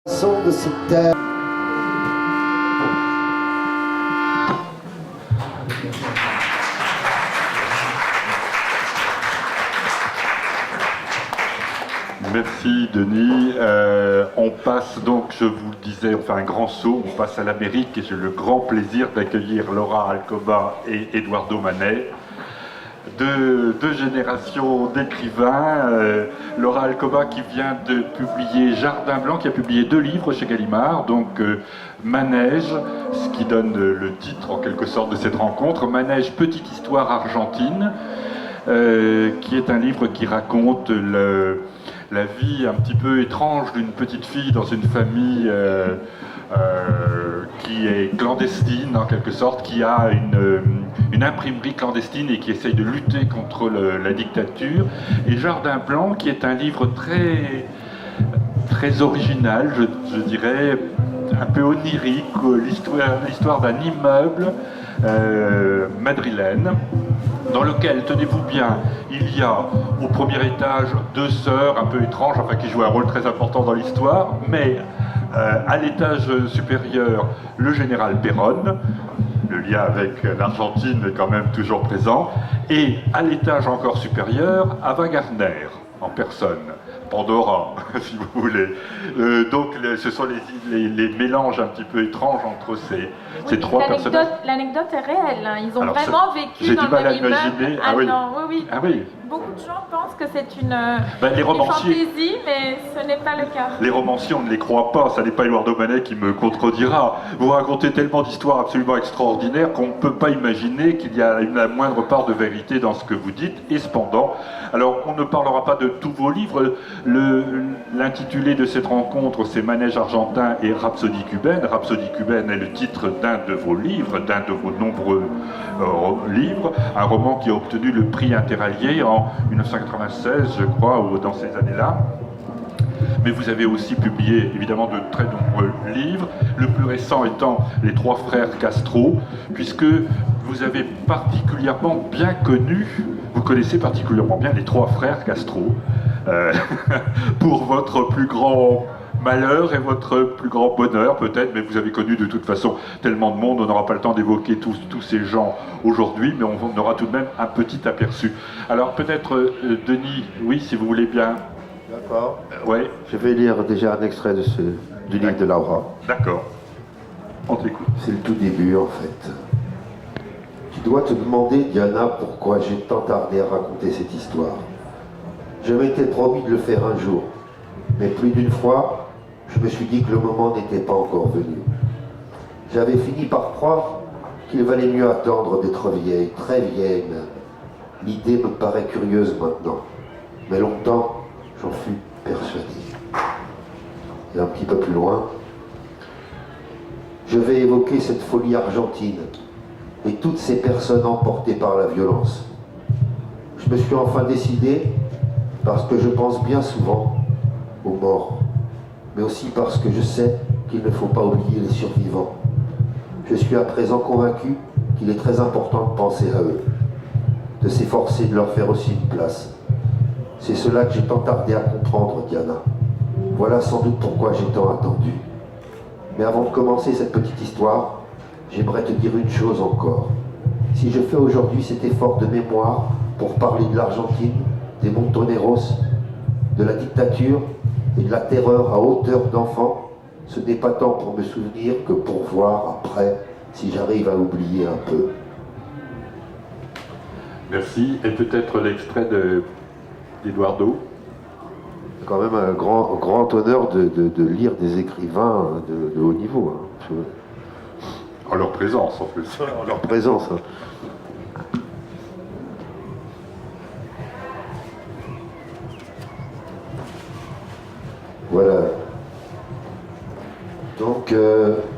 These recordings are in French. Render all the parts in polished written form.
Son de cette terre. Merci Denis. On passe donc, je vous le disais, on fait un grand saut, on passe à l'Amérique et j'ai le grand plaisir d'accueillir Laura Alcoba et Eduardo Manet. Deux générations d'écrivains. Laura Alcoba qui vient de publier Jardin Blanc, qui a publié 2 livres chez Gallimard, donc Manège, ce qui donne le titre en quelque sorte de cette rencontre, Manège, petite histoire argentine, qui est un livre qui raconte la vie un petit peu étrange d'une petite fille dans une famille qui est clandestine en quelque sorte, qui a une imprimerie clandestine et qui essaye de lutter contre la dictature. Et Jardin Blanc, qui est un livre très original, je dirais, un peu onirique, l'histoire d'un immeuble madrilène, dans lequel, tenez-vous bien, il y a au premier étage 2 sœurs un peu étranges, enfin qui jouent un rôle très important dans l'histoire, mais à l'étage supérieur, le général Perón, le lien avec l'Argentine est quand même toujours présent, et à l'étage encore supérieur, Ava Gardner, en personne. Pandora, si vous voulez. Donc ce sont les mélanges un petit peu étranges entre ces 3 personnages. L'anecdote est réelle, hein. Ils ont alors, vraiment vécu dans le même immeuble. Ah oui. Non, oui. Ah oui. Beaucoup de gens pensent que c'est une fantaisie, mais ce n'est pas le cas. Les romanciers, on ne les croit pas, ça n'est pas Eduardo Manet qui me contredira. Vous racontez tellement d'histoires absolument extraordinaires qu'on ne peut pas imaginer qu'il y a la moindre part de vérité dans ce que vous dites, et cependant, alors on ne parlera pas de tous vos livres, l'intitulé de cette rencontre c'est Manège argentin et Rhapsodie cubaine. Rhapsodie cubaine est le titre d'un de vos livres, d'un de vos nombreux livres, un roman qui a obtenu le prix Interallié en 1996, je crois, ou dans ces années-là. Mais vous avez aussi publié évidemment de très nombreux livres, le plus récent étant Les 3 frères Castro, puisque vous avez particulièrement bien connu, vous connaissez particulièrement bien les 3 frères Castro, pour votre plus grand malheur et votre plus grand bonheur peut-être, mais vous avez connu de toute façon tellement de monde, on n'aura pas le temps d'évoquer tous ces gens aujourd'hui, mais on aura tout de même un petit aperçu. Alors peut-être Denis, oui, si vous voulez bien. D'accord. Oui. Je vais lire déjà un extrait du livre de Laura. D'accord. On t'écoute. C'est le tout début en fait. Tu dois te demander, Diana, pourquoi j'ai tant tardé à raconter cette histoire. Je m'étais promis de le faire un jour, mais plus d'une fois, je me suis dit que le moment n'était pas encore venu. J'avais fini par croire qu'il valait mieux attendre d'être vieille, très vieille même. L'idée me paraît curieuse maintenant, mais longtemps, j'en fus persuadé. Et un petit peu plus loin, je vais évoquer cette folie argentine et toutes ces personnes emportées par la violence. Je me suis enfin décidé parce que je pense bien souvent aux morts, mais aussi parce que je sais qu'il ne faut pas oublier les survivants. Je suis à présent convaincu qu'il est très important de penser à eux, de s'efforcer de leur faire aussi une place. C'est cela que j'ai tant tardé à comprendre, Diana. Voilà sans doute pourquoi j'ai tant attendu. Mais avant de commencer cette petite histoire, j'aimerais te dire une chose encore. Si je fais aujourd'hui cet effort de mémoire pour parler de l'Argentine, des Montoneros, de la dictature et de la terreur à hauteur d'enfant, ce n'est pas tant pour me souvenir que pour voir après si j'arrive à oublier un peu. Merci. Et peut-être l'extrait d'Eduardo. C'est quand même un grand honneur de lire des écrivains de haut niveau. Hein. En leur présence en plus. En leur présence. Hein. Voilà. Donc,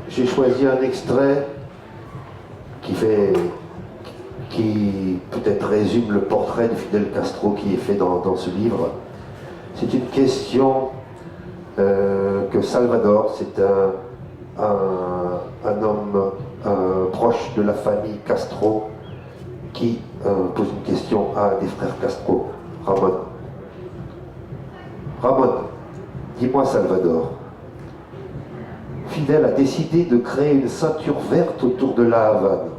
j'ai choisi un extrait qui peut-être résume le portrait de Fidel Castro qui est fait dans ce livre. C'est une question que Salvador, c'est un homme proche de la famille Castro, qui pose une question à un des frères Castro, Ramon. Ramon, dis-moi Salvador, Fidel a décidé de créer une ceinture verte autour de la Havane.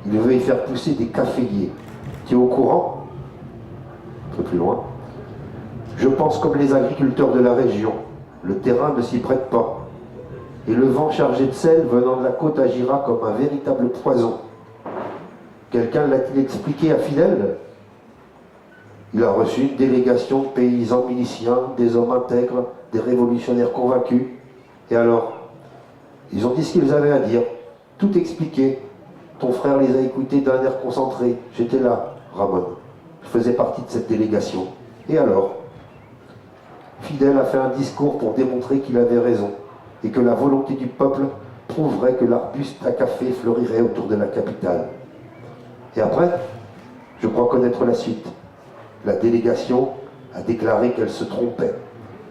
Il veut y faire pousser des caféiers. Tu es au courant? Un peu plus loin. Je pense comme les agriculteurs de la région. Le terrain ne s'y prête pas. Et le vent chargé de sel venant de la côte agira comme un véritable poison. Quelqu'un l'a-t-il expliqué à Fidel? Il a reçu une délégation de paysans miliciens, des hommes intègres, des révolutionnaires convaincus. Et alors? Ils ont dit ce qu'ils avaient à dire, tout expliqué. Ton frère les a écoutés d'un air concentré. J'étais là, Ramon. Je faisais partie de cette délégation. Et alors? Fidel a fait un discours pour démontrer qu'il avait raison et que la volonté du peuple prouverait que l'arbuste à café fleurirait autour de la capitale. Et après, je crois connaître la suite. La délégation a déclaré qu'elle se trompait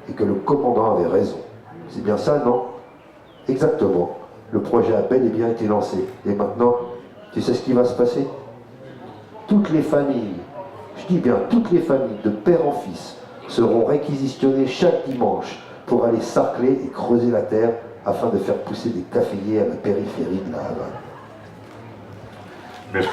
et que le commandant avait raison. C'est bien ça, non? Exactement. Le projet a bel et bien été lancé. Et maintenant, tu sais ce qui va se passer? Toutes les familles, je dis bien toutes les familles, de père en fils, seront réquisitionnées chaque dimanche pour aller sarcler et creuser la terre afin de faire pousser des caféiers à la périphérie de la Havane. Merci.